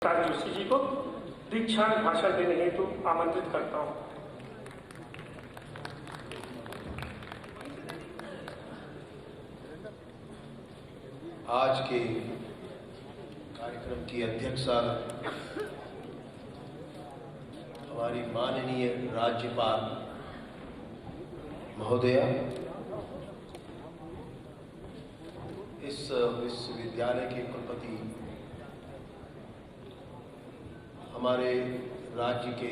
जोशी जी को दीक्षांत भाषण देने हेतु आमंत्रित करता हूं। आज के कार्यक्रम की अध्यक्षता हमारी माननीय राज्यपाल महोदया, इस विश्वविद्यालय के कुलपति, हमारे राज्य के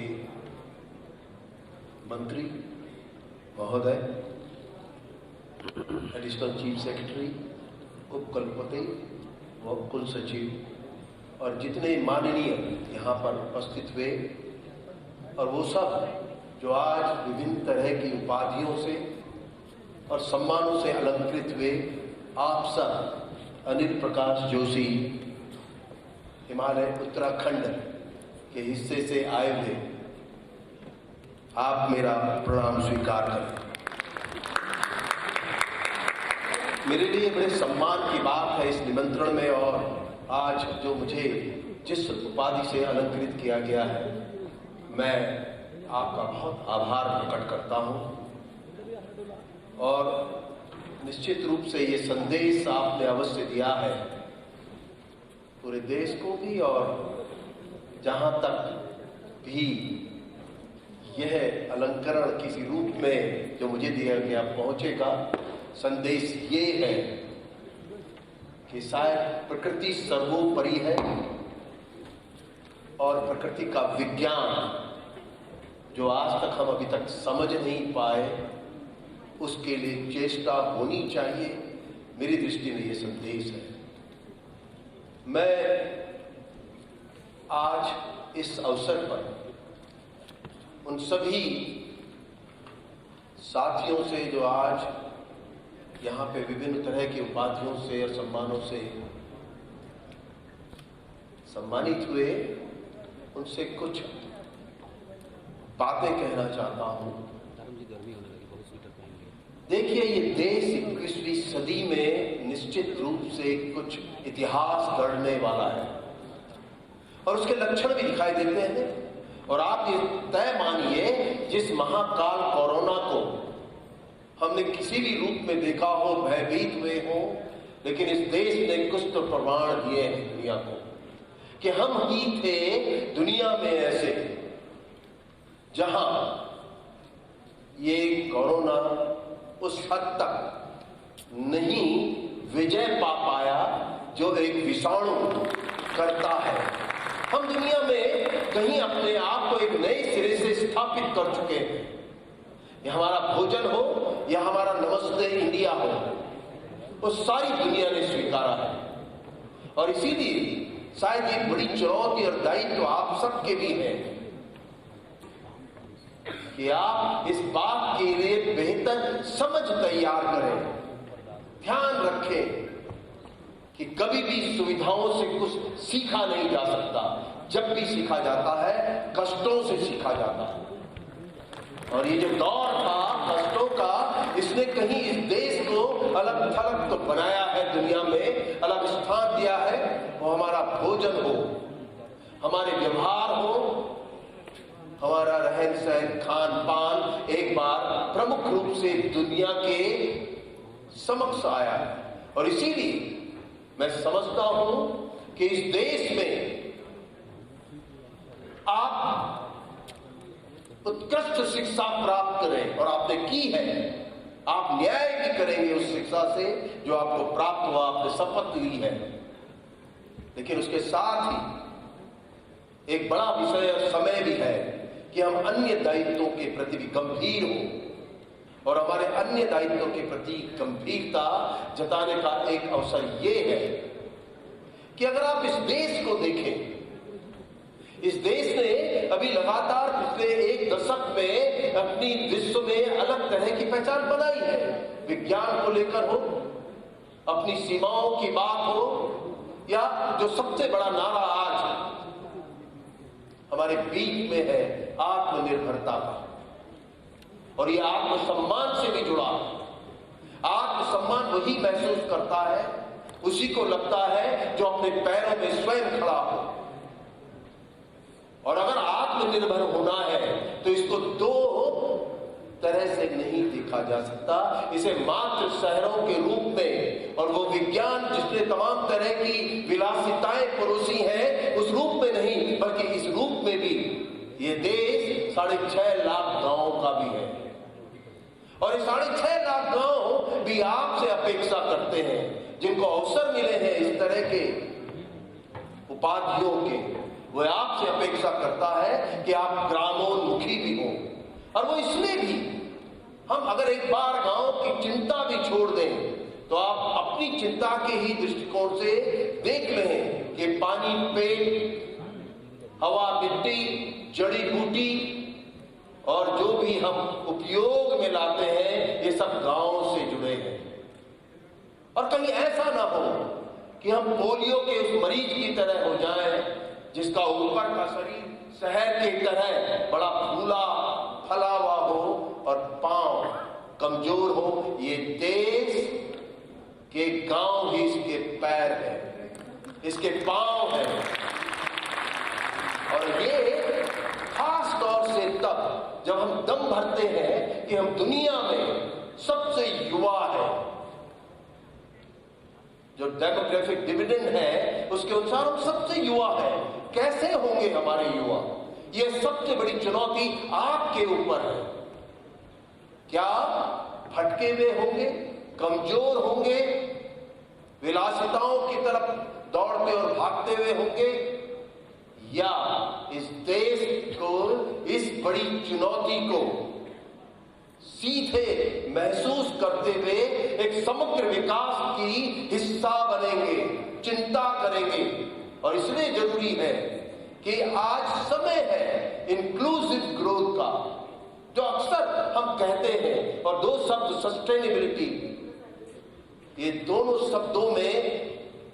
मंत्री महोदय, एडिशनल चीफ सेक्रेटरी, उप कुलपति व कुल सचिव और जितने माननीय यहाँ पर उपस्थित हुए और वो सब जो आज विभिन्न तरह की उपाधियों से और सम्मानों से अलंकृत हुए, आप सब अनिल प्रकाश जोशी हिमालय उत्तराखंड के हिस्से से आए हुए, आप मेरा प्रणाम स्वीकार करें। मेरे लिए बड़े सम्मान की बात है इस निमंत्रण में, और आज जो मुझे जिस उपाधि से अलंकृत किया गया है, मैं आपका बहुत आभार प्रकट करता हूं। और निश्चित रूप से ये संदेश आपने अवश्य दिया है पूरे देश को भी, और जहां तक भी यह अलंकरण किसी रूप में जो मुझे दिया गया पहुंचेगा, संदेश ये है कि शायद प्रकृति सर्वोपरि है और प्रकृति का विज्ञान जो आज तक हम अभी तक समझ नहीं पाए, उसके लिए चेष्टा होनी चाहिए। मेरी दृष्टि में ये संदेश है। मैं आज इस अवसर पर उन सभी साथियों से जो आज यहाँ पे विभिन्न तरह की उपाधियों से और सम्मानों से सम्मानित हुए, उनसे कुछ बातें कहना चाहता हूँ। देखिए, ये देश 21वीं सदी में निश्चित रूप से कुछ इतिहास गढ़ने वाला है और उसके लक्षण भी दिखाई देते हैं। और आप ये तय मानिए, जिस महाकाल कोरोना को हमने किसी भी रूप में देखा हो, भयभीत हुए हो, लेकिन इस देश ने कुछ तो प्रमाण दिए हैं दुनिया को कि हम ही थे दुनिया में ऐसे जहां ये कोरोना उस हद तक नहीं विजय पा पाया जो एक विषाणु करता है। हम दुनिया में कहीं अपने आप को एक नए सिरे से स्थापित कर चुके हैं। यह हमारा भोजन हो या हमारा नमस्ते इंडिया हो, वो सारी दुनिया ने स्वीकारा है। और इसीलिए शायद ये बड़ी चुनौती और दायित्व आप सबके भी है कि आप इस बात के लिए बेहतर समझ तैयार करें, ध्यान रखें कि कभी भी सुविधाओं से कुछ सीखा नहीं जा सकता। जब भी सीखा जाता है, कष्टों से सीखा जाता है। और ये जो दौर था कष्टों का, इसने कहीं इस देश को अलग थलग तो बनाया है, दुनिया में अलग स्थान दिया है। वो हमारा भोजन हो, हमारे व्यवहार हो, हमारा रहन सहन, खान पान एक बार प्रमुख रूप से दुनिया के समक्ष आया है। और इसीलिए मैं समझता हूं कि इस देश में आप उत्कृष्ट शिक्षा प्राप्त करें, और आपने की है। आप न्याय भी करेंगे उस शिक्षा से जो आपको प्राप्त हुआ, आपने शपथ ली है। लेकिन उसके साथ ही एक बड़ा विषय और समय भी है कि हम अन्य दायित्वों के प्रति भी गंभीर हो, और हमारे अन्य दायित्वों के प्रति गंभीरता जताने का एक अवसर यह है कि अगर आप इस देश को देखें, इस देश ने अभी लगातार पिछले एक दशक में अपनी विश्व में अलग तरह की पहचान बनाई है। विज्ञान को लेकर हो, अपनी सीमाओं की बात हो, या जो सबसे बड़ा नारा आज हमारे बीच में है, आत्मनिर्भरता का। और ये आत्मसम्मान से भी जुड़ा। आत्मसम्मान वही महसूस करता है, उसी को लगता है जो अपने पैरों में स्वयं खड़ा हो। आत्मनिर्भर होना है तो इसको दो तरह से नहीं देखा जा सकता। इसे मात्र शहरों के रूप में और वो विज्ञान जिसने तमाम तरह की विलासिताएं परोसी हैं उस रूप में नहीं, बल्कि इस रूप में भी ये देश 6.5 लाख गांवों का भी है। और ये 6.5 लाख गांव भी आपसे अपेक्षा करते हैं, जिनको अवसर मिले हैं इस तरह के उपाधियों के, वो आपसे अपेक्षा करता है कि आप ग्रामोन्मुखी भी हो। और वो इसलिए भी, हम अगर एक बार गांव की चिंता भी छोड़ दें तो आप अपनी चिंता के ही दृष्टिकोण से देख लें कि पानी, पेड़, हवा, मिट्टी, जड़ी बूटी और जो भी हम उपयोग में लाते हैं ये सब गांवों से जुड़े हैं। और कहीं ऐसा ना हो कि हम पोलियो के उस मरीज की तरह हो जाएं जिसका ऊपर का शरीर शहर की तरह बड़ा फूला फला हुआ हो और पांव कमजोर हो। ये देश के गांव ही इसके पैर है, इसके पांव है। और ये खास तौर से तब जब हम दम भरते हैं कि हम दुनिया में सबसे युवा है। जो डेमोग्राफिक डिविडेंड है उसके अनुसार हम सबसे युवा है। कैसे होंगे हमारे युवा? ये सबसे बड़ी चुनौती आपके ऊपर है। क्या भटके हुए होंगे, कमजोर होंगे, विलासिताओं की तरफ दौड़ते और भागते हुए होंगे, या इस देश को, इस बड़ी चुनौती को सीधे महसूस करते हुए एक समग्र विकास की हिस्सा बनेंगे, चिंता करेंगे। और इसलिए जरूरी है कि आज समय है इंक्लूसिव ग्रोथ का, जो अक्सर हम कहते हैं। और दो शब्द सस्टेनेबिलिटी, ये दोनों शब्दों में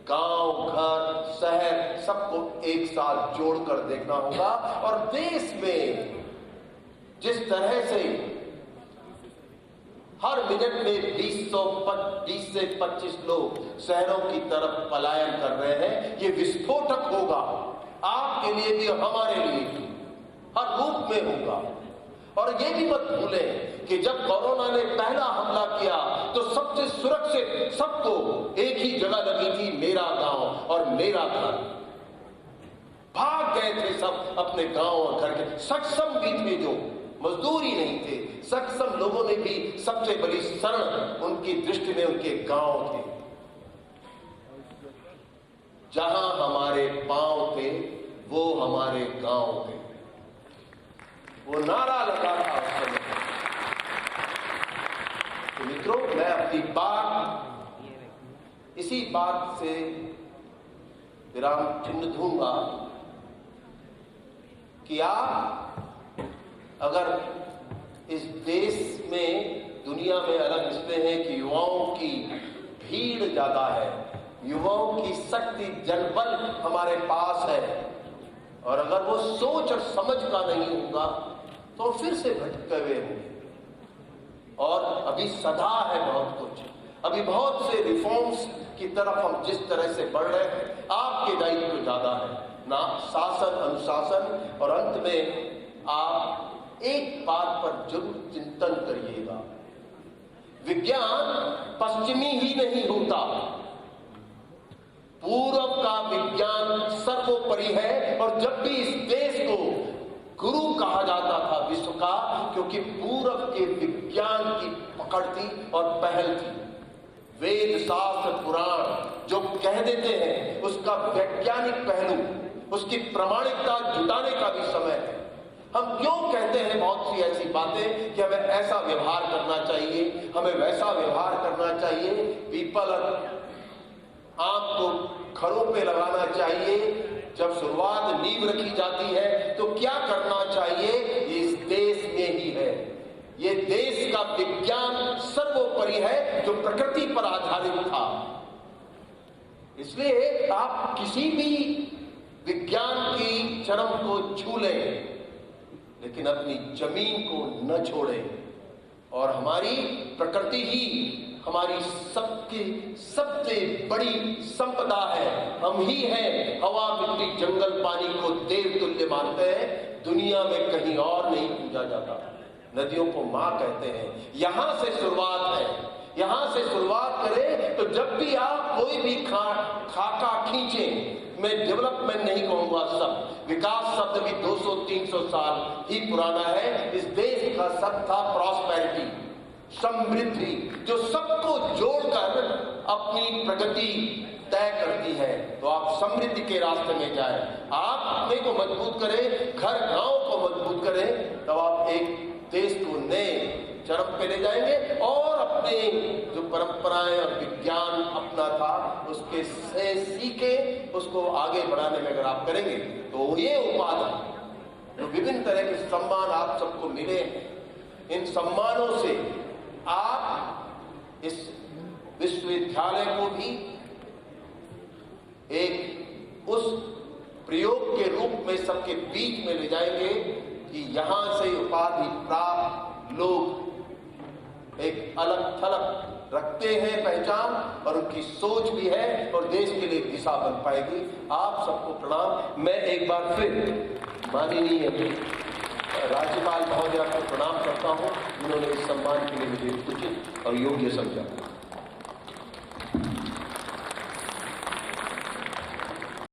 गांव, घर, शहर सबको एक साथ जोड़कर देखना होगा। और देश में जिस तरह से हर मिनट में 20 से 25 लोग शहरों की तरफ पलायन कर रहे हैं, ये विस्फोटक होगा आपके लिए भी और हमारे लिए भी, हर रूप में होगा। और ये भी मत भूलें कि जब कोरोना ने पहला हमला किया तो सबसे सुरक्षित सबको एक ही जगह लगी थी, मेरा गांव और मेरा घर। भाग गए थे सब अपने गांव और घर के। सक्षम भी थे, जो मजदूर ही नहीं थे, सक्षम लोगों ने भी सबसे बड़ी शरण उनकी दृष्टि में उनके गांव थे। जहां हमारे पांव थे वो हमारे गांव थे। वो नारा लगा था उस समय। तो मित्रों, मैं अपनी बात इसी बात से विराम चिन्ह दूंगा कि आप अगर इस देश में, दुनिया में अलग इसलिए है कि युवाओं की भीड़ ज्यादा है, युवाओं की शक्ति, जनबल हमारे पास है। और अगर वो सोच और समझ का नहीं होगा तो फिर से भटके हुए होंगे। और अभी सदा है बहुत कुछ, अभी बहुत से रिफॉर्म्स की तरफ हम जिस तरह से बढ़ रहे हैं, आपके दायित्व ज्यादा है ना, शासन, अनुशासन। और अंत में आप एक बात पर जरूर चिंतन करिएगा, विज्ञान पश्चिमी ही नहीं होता, पूर्व का विज्ञान सर्वोपरि है। और जब भी इस देश को गुरु कहा जाता था विश्व का, क्योंकि पूर्व के विज्ञान की पकड़ थी और पहल थी। वेद, शास्त्र, पुराण जो कह देते हैं उसका वैज्ञानिक पहलू, उसकी प्रामाणिकता जुटाने का भी समय है। हम क्यों कहते हैं बहुत सी ऐसी बातें कि हमें ऐसा व्यवहार करना चाहिए, हमें वैसा व्यवहार करना चाहिए, पीपल आम को खरों पे लगाना चाहिए। जब शुरुआत नींव रखी जाती है तो क्या करना चाहिए, ये इस देश में ही है। ये देश का विज्ञान सर्वोपरि है जो प्रकृति पर आधारित था। इसलिए आप किसी भी विज्ञान की चरम को छू लें, लेकिन अपनी जमीन को न छोड़ें। और हमारी प्रकृति ही हमारी सबकी सबसे बड़ी संपदा है। हम ही हैं हवा, मिट्टी, जंगल, पानी को देव तुल्य मानते हैं। दुनिया में कहीं और नहीं पूजा जाता। नदियों को माँ कहते हैं। यहां से शुरुआत है। यहां से शुरुआत करें तो जब भी आप कोई भी खाका खींचें, मैं डेवलपमेंट नहीं कहूंगा, सब विकास शब्द भी 200-300 साल ही पुराना है। इस देश का शब्द था प्रॉस्पेरिटी, समृद्धि, जो सबको जोड़कर अपनी प्रगति तय करती है। तो आप समृद्धि के रास्ते में जाएं, आप अपने को मजबूत करें, घर गांव को मजबूत करें, तब आप एक देश को नए चरम पे ले जाएंगे और अपने जो परंपराएं और विज्ञान अपना था उसके से सीखे उसको आगे बढ़ाने में अगर आप करेंगे तो ये उपाधि, जो विभिन्न तरह के सम्मान आप सबको मिले हैं, इन सम्मानों से आप इस विश्वविद्यालय को भी एक उस प्रयोग के रूप में सबके बीच में ले जाएंगे कि यहां से उपाधि प्राप्त लोग एक अलग थलग रखते हैं पहचान, और उनकी सोच भी है और देश के लिए दिशा बन पाएगी। आप सबको प्रणाम। मैं एक बार फिर माननीय राज्यपाल महोदया को प्रणाम करता हूं, जिन्होंने इस सम्मान के लिए मुझे उचित और योग्य समझा।